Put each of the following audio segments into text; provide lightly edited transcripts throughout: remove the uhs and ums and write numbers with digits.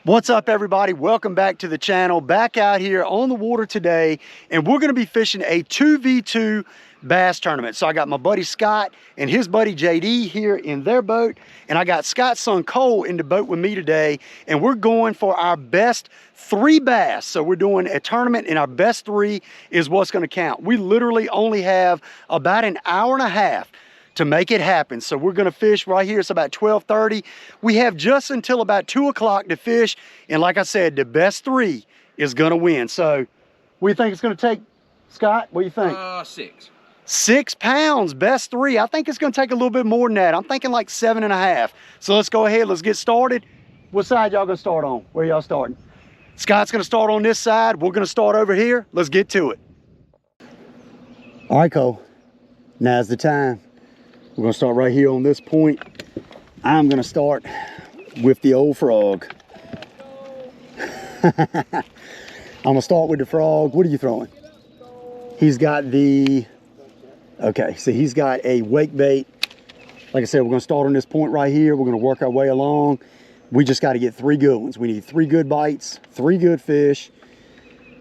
What's up, everybody? Welcome back to the channel. Back out here on the water today, and we're going to be fishing a 2v2 bass tournament. So I got my buddy Scott and his buddy JD here in their boat, and I got Scott's son Cole in the boat with me today, and we're going for our best 3 bass. So we're doing a tournament, and our best 3 is what's going to count. We literally only have about an hour and a half to make it happen. So we're gonna fish right here. It's about 12:30. We have just until about 2 o'clock to fish. And like I said, the best 3 is gonna win. So what do you think it's gonna take, Scott? What do you think? 6. 6 pounds, best 3. I think it's gonna take a little bit more than that. I'm thinking like 7.5. So let's go ahead, let's get started. What side y'all gonna start on? Where y'all starting? Scott's gonna start on this side. We're gonna start over here. Let's get to it. All right, Cole, now's the time. We're gonna start right here on this point. I'm gonna start with the old frog. I'm gonna start with the frog. What are you throwing? He's got the, okay, so he's got a wake bait. Like I said, we're gonna start on this point right here. We're gonna work our way along. We just gotta get 3 good ones. We need 3 good bites, 3 good fish.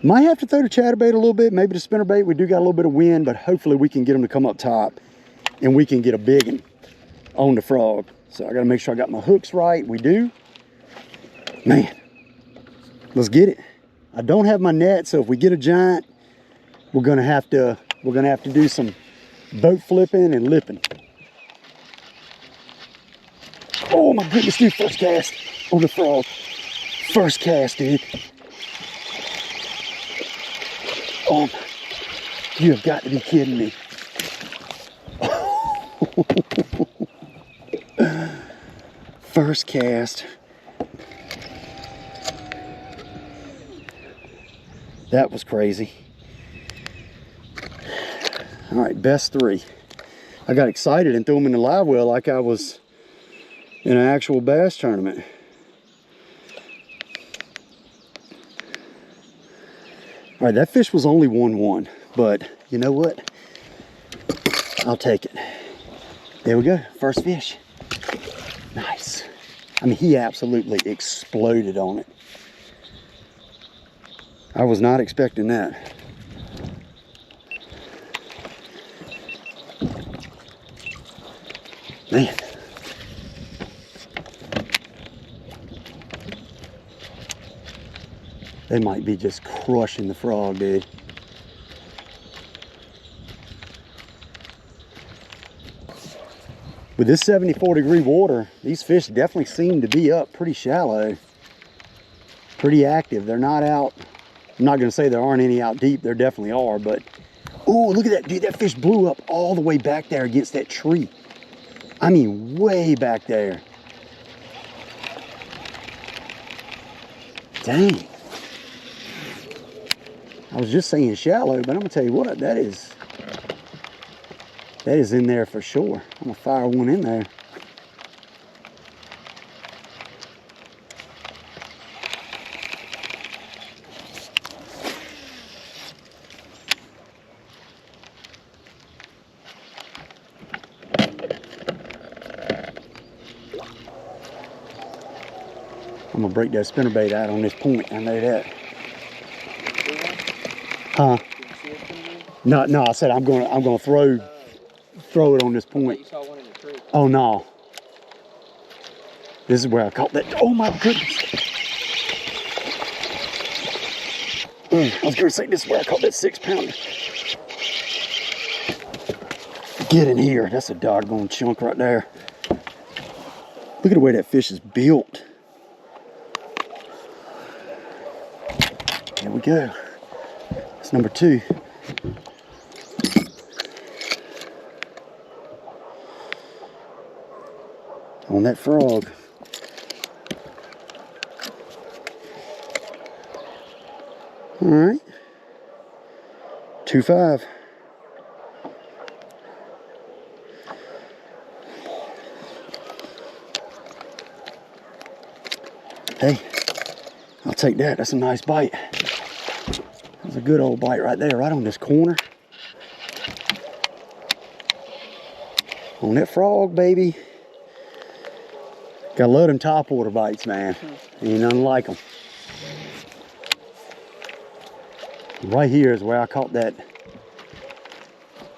Might have to throw the chatterbait a little bit, maybe the spinnerbait. We do got a little bit of wind, but hopefully we can get them to come up top and we can get a big one on the frog. So I gotta make sure I got my hooks right. We do. Man, let's get it. I don't have my net, so if we get a giant, we're gonna have to do some boat flipping and lipping. Oh my goodness, dude, first cast on the frog. First cast, dude. Oh, you have got to be kidding me. First cast. That was crazy. All right, best 3. I got excited and threw them in the live well like I was in an actual bass tournament. All right, that fish was only 1-1, but you know what? I'll take it. There we go, first fish. Nice. I mean, he absolutely exploded on it. I was not expecting that. Man. They might be just crushing the frog, dude. With this 74-degree water, these fish definitely seem to be up pretty shallow. Pretty active. They're not out. I'm not going to say there aren't any out deep. There definitely are, but... Oh, look at that, dude. That fish blew up all the way back there against that tree. I mean, way back there. Dang. I was just saying shallow, but I'm going to tell you what, that is in there for sure. I'm going to fire one in there. I'm going to break that spinnerbait out on this point. I know that. Huh? No, I said I'm gonna throw it on this point. You saw one in the tree. Oh no. This is where I caught that. Oh my goodness. I was gonna say this is where I caught that 6-pounder. Get in here. That's a doggone chunk right there. Look at the way that fish is built. There we go. That's number 2. on that frog. All right, 2.5. Hey, I'll take that. That's a nice bite. That's a good old bite right there, right on this corner. On that frog, baby. Gotta love them topwater bites, man. Ain't nothing like them. Right here is where I caught that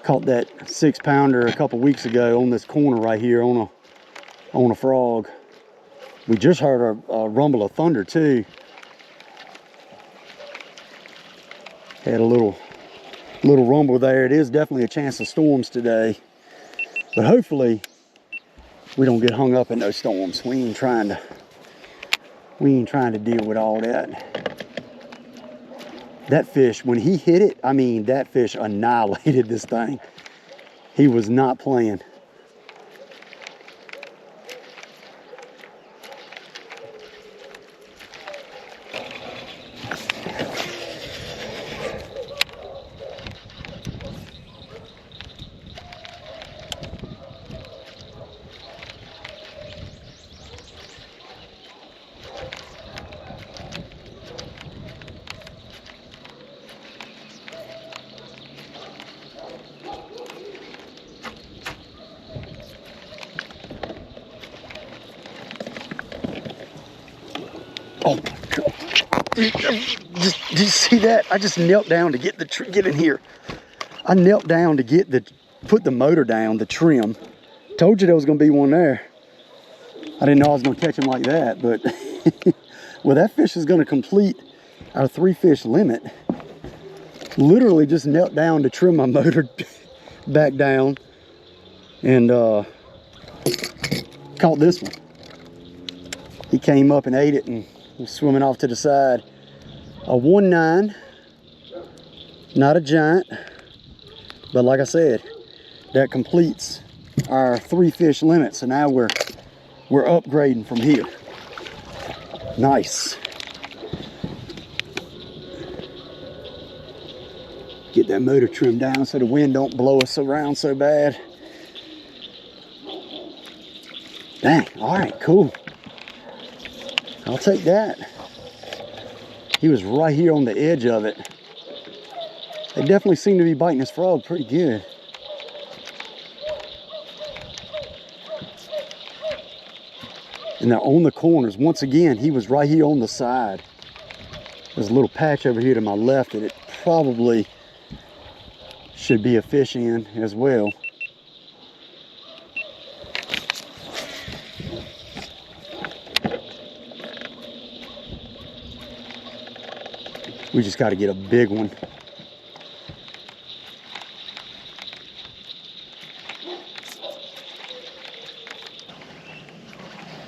6-pounder a couple weeks ago on this corner right here on a frog. We just heard a rumble of thunder too. Had a little rumble there. It is definitely a chance of storms today, but hopefully we don't get hung up in those storms. We ain't trying to deal with all that. That fish, when he hit it, I mean, that fish annihilated this thing. He was not playing. Oh my God. Did you see that? I just knelt down to get get in here. I knelt down to put the motor down, the trim. Told you there was gonna be one there. I didn't know I was gonna catch him like that, but well, that fish is gonna complete our 3-fish limit. Literally just knelt down to trim my motor back down and caught this one. He came up and ate it and was swimming off to the side. A 1.9, not a giant, but like I said, that completes our 3-fish limit. So now we're upgrading from here. Nice. Get that motor trimmed down so the wind don't blow us around so bad. Dang, all right, cool. I'll take that. He was right here on the edge of it. They definitely seem to be biting this frog pretty good. And they're on the corners. Once again, he was right here on the side. There's a little patch over here to my left that it probably should be a fish in as well. We just got to get a big one.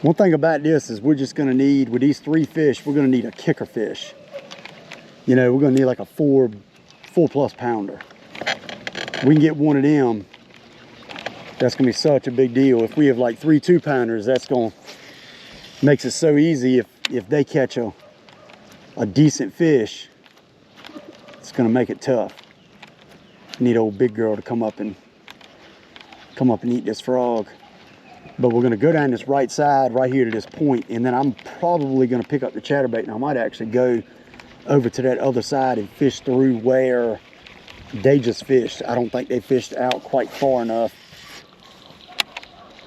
One thing about this is we're just going to need, with these 3 fish, we're going to need a kicker fish. You know, we're going to need like a 4+ pounder. We can get one of them. That's going to be such a big deal. If we have like 3 2-pounders, that's going to makes it so easy. If they catch a decent fish, it's going to make it tough. Need old big girl to come up and eat this frog. But we're going to go down this right side right here to this point, and then I'm probably going to pick up the chatterbait, and I might actually go over to that other side and fish through where they just fished. I don't think they fished out quite far enough.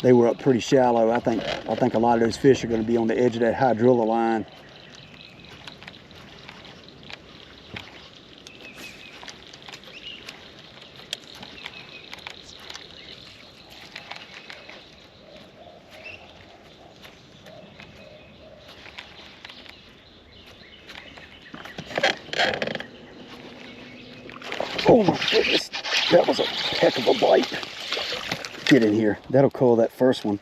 They were up pretty shallow. I think a lot of those fish are going to be on the edge of that hydrilla line. Oh my goodness, that was a heck of a bite. Get in here. That'll kill that first one.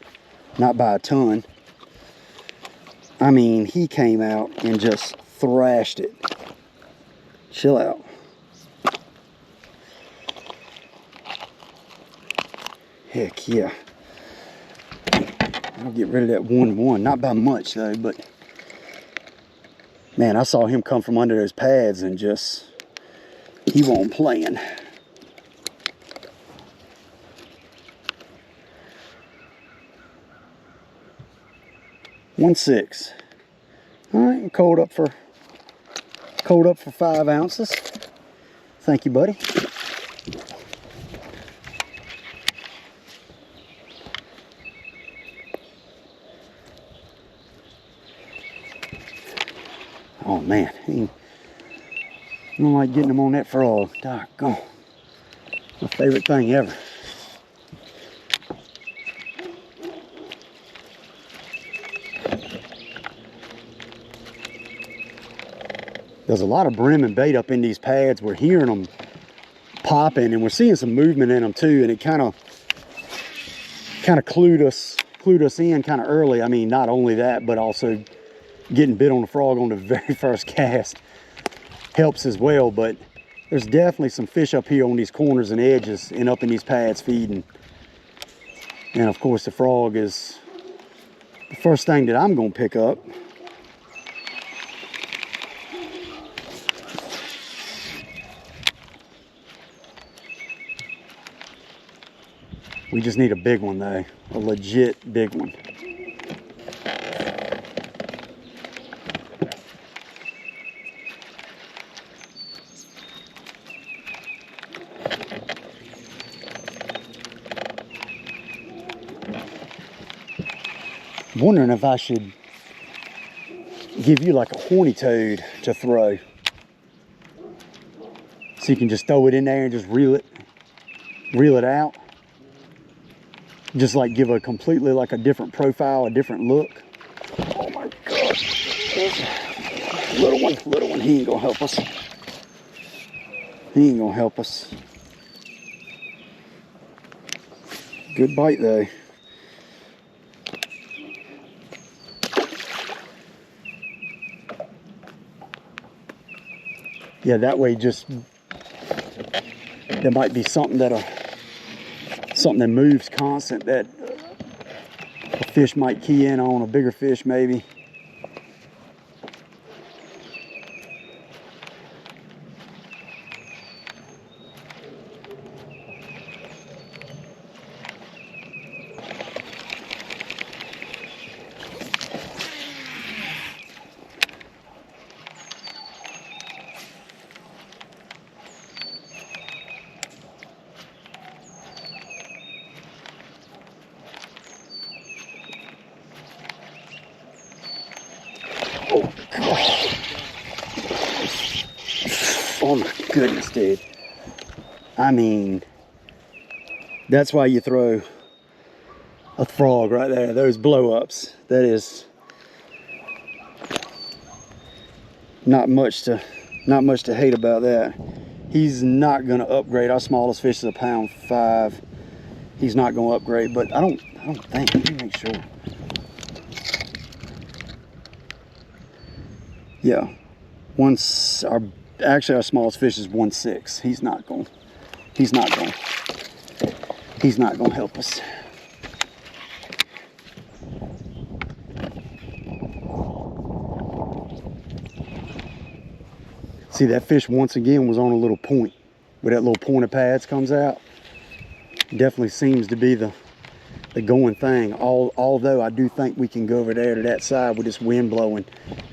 Not by a ton. I mean, he came out and just thrashed it. Chill out. Heck yeah. I'll get rid of that 1-1. Not by much though, but man, I saw him come from under those pads and just, he wasn't playing. $1.6. All right, cold up for 5 ounces. Thank you, buddy. Oh man, I don't like getting them on that frog. Doggone. My favorite thing ever. There's a lot of brim and bait up in these pads. We're hearing them popping, and we're seeing some movement in them too. And it kind of clued us in kind of early. I mean, not only that, but also getting bit on the frog on the very first cast helps as well. But there's definitely some fish up here on these corners and edges and up in these pads feeding. And of course, the frog is the first thing that I'm going to pick up. We just need a big one though, a legit big one. I'm wondering if I should give you like a horny toad to throw. So you can just throw it in there and just reel it out. Just like give a completely like a different profile, a different look. Oh my gosh. Little one, he ain't gonna help us. He ain't gonna help us. Good bite though. Yeah, that way just, there might be something that moves constant that a fish might key in on, a bigger fish maybe. Oh my goodness, dude. I mean, that's why you throw a frog right there. Those blow-ups. That is not much to hate about that. He's not gonna upgrade. Our smallest fish is a pound 5. He's not gonna upgrade, but I don't think. Let me make sure. Yeah. Actually our smallest fish is 1.6. He's not gonna help us. See, that fish once again was on a little point where that little point of pads comes out. Definitely seems to be the going thing. Although I do think we can go over there to that side with this wind blowing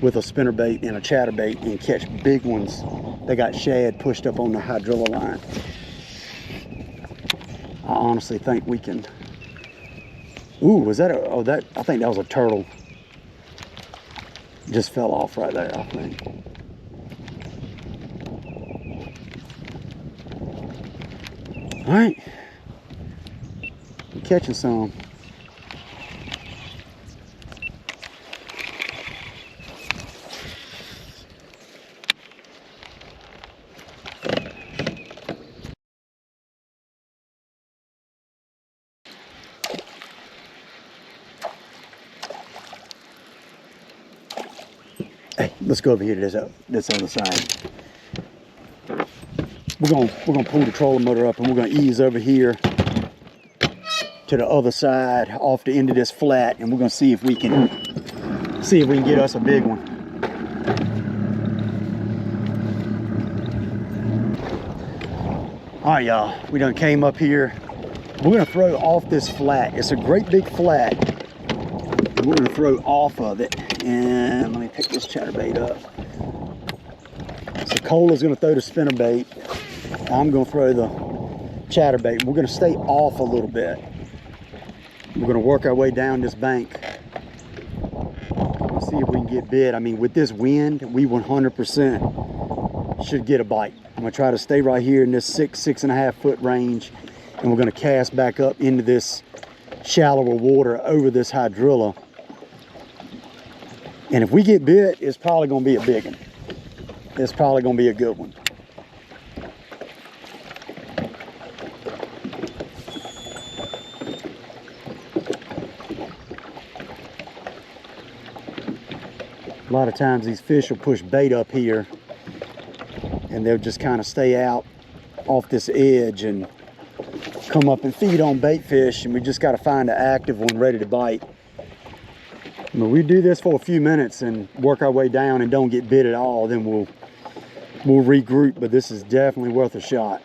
with a spinnerbait and a chatterbait and catch big ones. They got shad pushed up on the hydrilla line. I honestly think we can. Ooh, was that I think that was a turtle. Just fell off right there, I think. All right, I'm catching some. Hey, let's go over here to this other side. We're gonna pull the trolling motor up and we're gonna ease over here to the other side off the end of this flat, and we're gonna see if we can get us a big one. All right, y'all, we done came up here. We're gonna throw off this flat. It's a great big flat. We're gonna throw off of it. And let me pick this chatterbait up. So Cola's gonna throw the spinnerbait. I'm gonna throw the chatterbait. We're gonna stay off a little bit. We're gonna work our way down this bank. Let's see if we can get bit. I mean, with this wind, we 100% should get a bite. I'm gonna try to stay right here in this 6.5 foot range, and we're gonna cast back up into this shallower water over this hydrilla. And if we get bit, it's probably gonna be a big one. It's probably gonna be a good one. A lot of times these fish will push bait up here, and they'll just kind of stay out off this edge and come up and feed on bait fish, and we just got to find an active one ready to bite. But we do this for a few minutes and work our way down and don't get bit at all, then we'll regroup, but this is definitely worth a shot.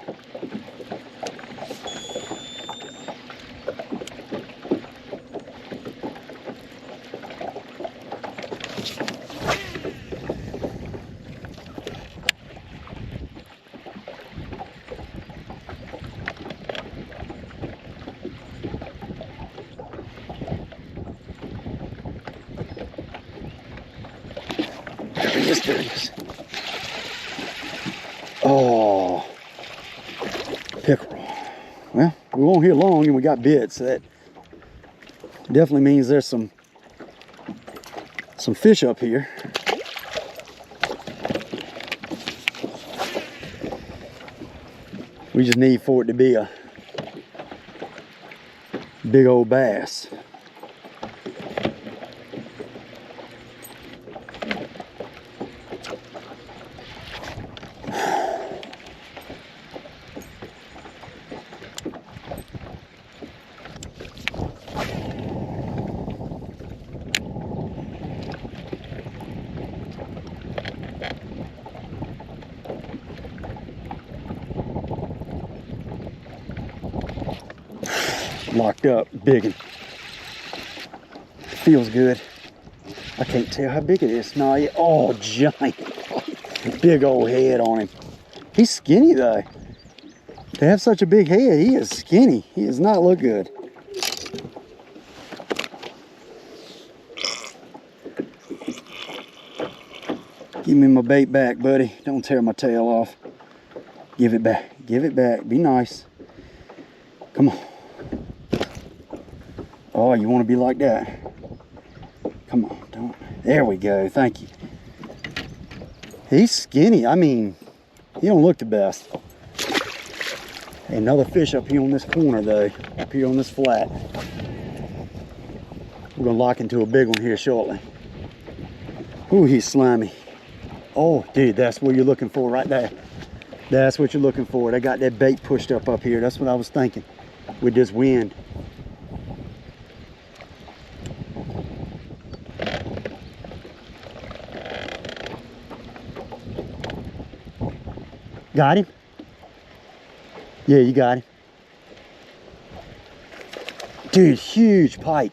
Oh, pickerel. Well, we won't here long and we got bits. So that definitely means there's some fish up here. We just need for it to be a big old bass. Locked up, big one. Feels good. I can't tell how big it is. No, yeah. Oh, giant. Big old head on him. He's skinny though. To have such a big head, he is skinny. He does not look good. Give me my bait back, buddy. Don't tear my tail off. Give it back. Give it back. Be nice. Come on. Oh, you want to be like that? Come on, don't. There we go. Thank you. He's skinny. I mean, he don't look the best. Another fish up here on this corner, though. Up here on this flat. We're gonna lock into a big one here shortly. Ooh, he's slimy. Oh, dude, that's what you're looking for right there. That's what you're looking for. They got that bait pushed up here. That's what I was thinking with this wind. Got him? Yeah, you got him. Dude, huge pike.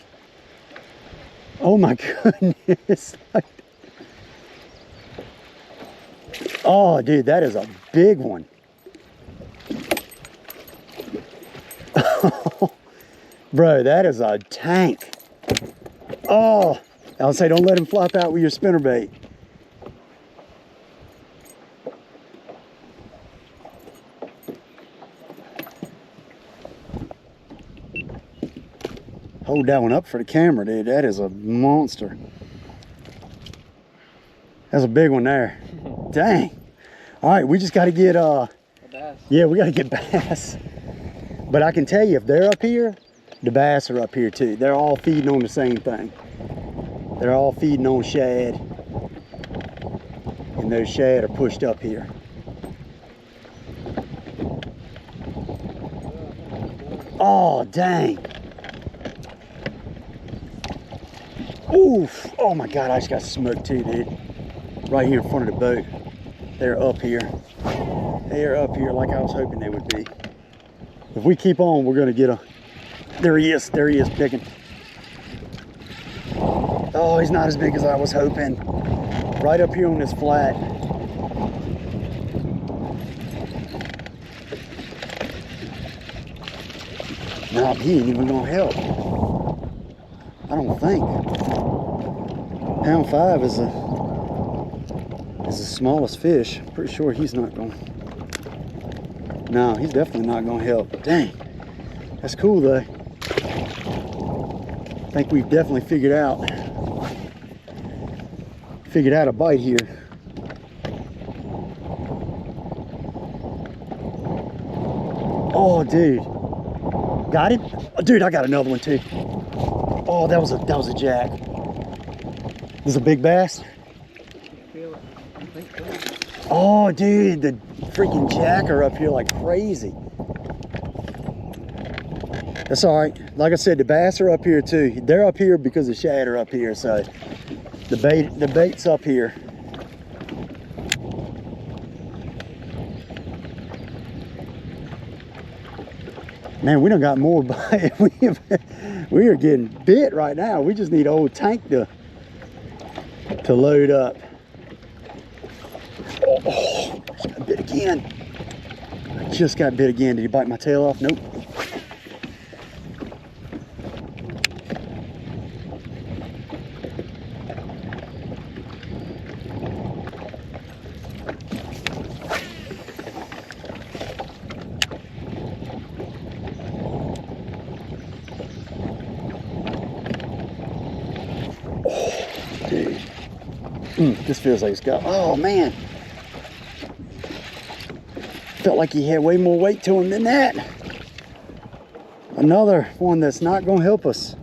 Oh my goodness. Oh, dude, that is a big one. Bro, that is a tank. Oh, I would say don't let him flop out with your spinnerbait. Hold that one up for the camera, dude. That is a monster. That's a big one there. Dang. All right, we just got to get bass. Yeah, we got to get bass. But I can tell you, if they're up here, the bass are up here too. They're all feeding on the same thing. They're all feeding on shad. And those shad are pushed up here. Oh, dang. Oof. Oh my God, I just got smoked too, dude. Right here in front of the boat. They're up here. They're up here like I was hoping they would be. If we keep on, we're gonna get a, there he is picking. Oh, he's not as big as I was hoping. Right up here on this flat. No, he ain't even gonna help. I don't think. Pound 5 is the smallest fish. Pretty sure he's not gonna. No, he's definitely not gonna help. Dang, that's cool though. I think we've definitely figured out a bite here. Oh, dude, got him? Oh, dude, I got another one too. Oh, that was a jack. This is a big bass. Oh, dude, the freaking jack are up here like crazy. That's all right. Like I said, the bass are up here too. They're up here because the shad are up here, so the bait's up here. Man, we done got more bite. We are getting bit right now. We just need old tank to load up. Oh, just got bit again. I just got bit again. Did he bite my tail off? Nope. This feels like it's got, oh man. Felt like he had way more weight to him than that. Another one that's not gonna help us.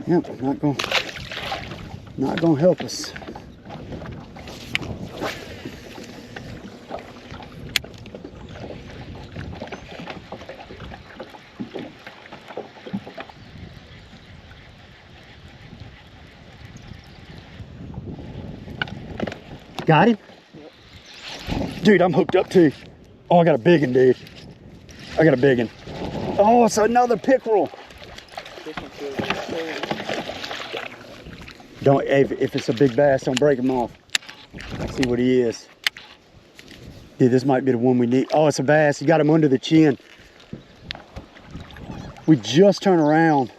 Yep, not gonna help us. Got him? Yep. Dude, I'm hooked up too. Oh, I got a big one, dude. I got a big one. Oh, it's another pickerel. Don't, if it's a big bass, don't break him off. See what he is. Dude, this might be the one we need. Oh, it's a bass. You got him under the chin. We just turn around.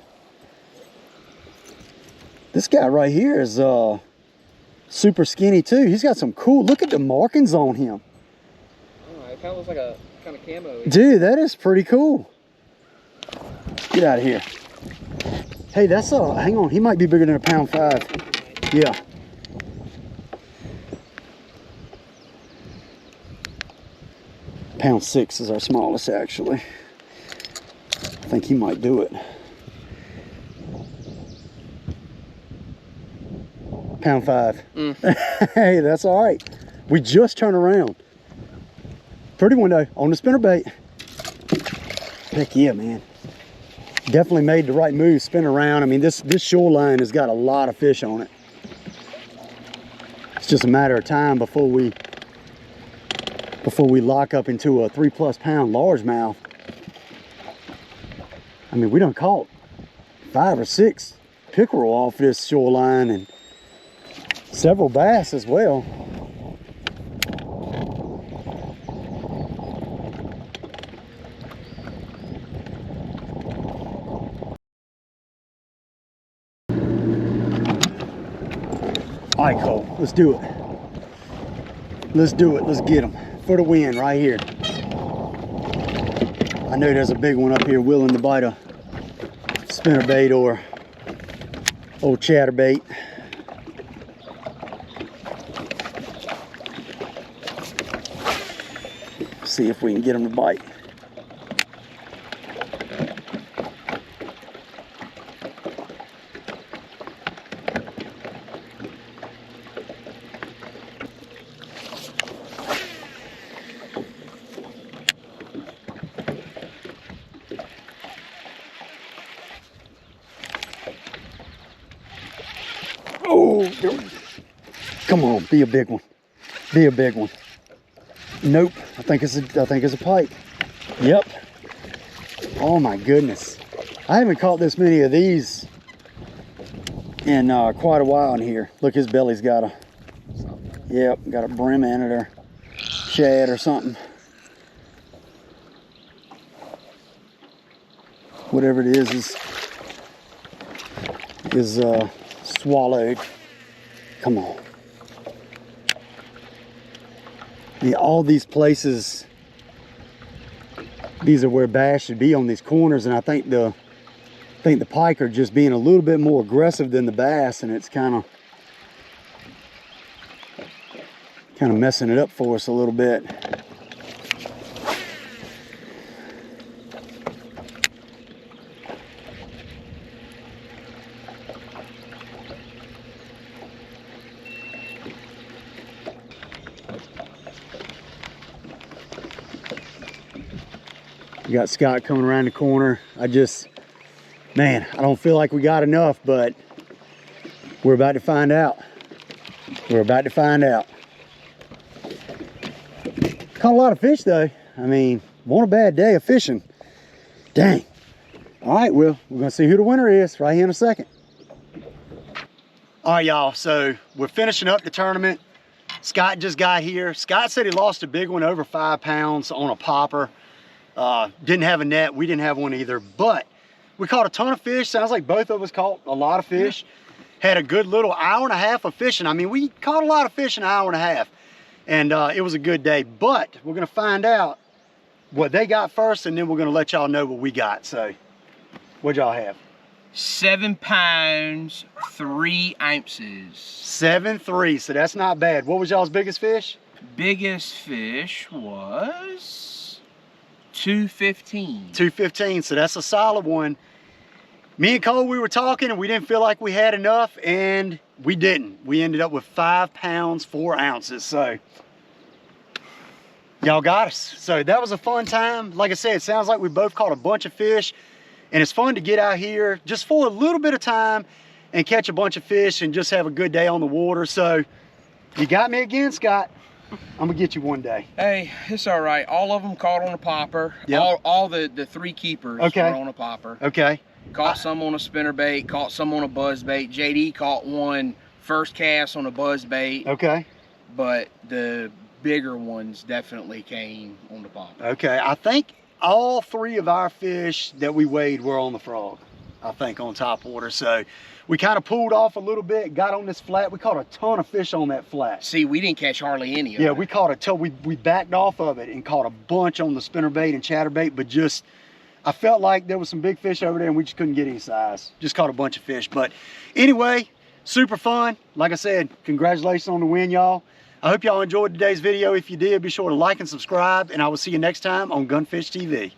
This guy right here is super skinny too. He's got some cool, look at the markings on him. Oh, it kind of looks like a kind of camo. Dude, that is pretty cool. Get out of here. Hey, that's hang on, he might be bigger than a pound 5. Yeah. Pound 6 is our smallest actually. I think he might do it. Pound 5. Hey, that's all right. We just turn around. Pretty one though, on the spinnerbait. Heck yeah, man. Definitely made the right move, spin around. I mean, this shoreline has got a lot of fish on it. It's just a matter of time before we lock up into a 3+ pound largemouth. I mean, we done caught 5 or 6 pickerel off this shoreline and several bass as well. All right, Cole, let's do it. Let's do it. Let's get them for the win right here. I know there's a big one up here willing to bite a spinnerbait or old chatterbait. See if we can get them to bite. Oh, come on, be a big one. Be a big one. Nope, I think it's a pike. Yep. Oh my goodness. I haven't caught this many of these in quite a while in here. Look, his belly's got a, yep, got a brim in it or shad or something. Whatever it is swallowed. Come on. Yeah, all these places, these are where bass should be, on these corners, and I think the pike are just being a little bit more aggressive than the bass, and it's kind of messing it up for us a little bit. We got Scott coming around the corner. Man, I don't feel like we got enough, but we're about to find out. We're about to find out. Caught a lot of fish though. I mean, wasn't a bad day of fishing. Dang. All right, well, we're gonna see who the winner is right here in a second. All right, y'all, so we're finishing up the tournament. Scott just got here. Scott said he lost a big one, over 5 pounds, on a popper. Didn't have a net, we didn't have one either, but we caught a ton of fish. Sounds like both of us caught a lot of fish. Had a good little hour and a half of fishing. I mean, we caught a lot of fish in an hour and a half, and it was a good day. But we're gonna find out what they got first, and then we're gonna let y'all know what we got. So, what'd y'all have? 7 pounds, 3 ounces. 7.3, so that's not bad. What was y'all's biggest fish? Biggest fish was 215. 215, so that's a solid one. Me and Cole, we were talking and we didn't feel like we had enough, and we didn't. We ended up with 5 pounds, 4 ounces. So y'all got us. So that was a fun time. Like I said, it sounds like we both caught a bunch of fish, and it's fun to get out here just for a little bit of time and catch a bunch of fish and just have a good day on the water. So you got me again, Scott. I'm gonna get you one day. Hey, it's all right. All of them caught on a popper. Yep. All the 3 keepers were on a popper. Okay. Caught some on a spinnerbait, caught some on a buzzbait. JD caught one first cast on a buzzbait. Okay. But the bigger ones definitely came on the popper. Okay, I think all 3 of our fish that we weighed were on the frog, I think, on top water. So we kind of pulled off a little bit, got on this flat. We caught a ton of fish on that flat. See, we didn't catch hardly any of it. Yeah, we caught a ton. We backed off of it and caught a bunch on the spinnerbait and chatterbait, but just, I felt like there was some big fish over there and we just couldn't get any size. Just caught a bunch of fish. But anyway, super fun. Like I said, congratulations on the win, y'all. I hope y'all enjoyed today's video. If you did, be sure to like and subscribe, and I will see you next time on Gunfish TV.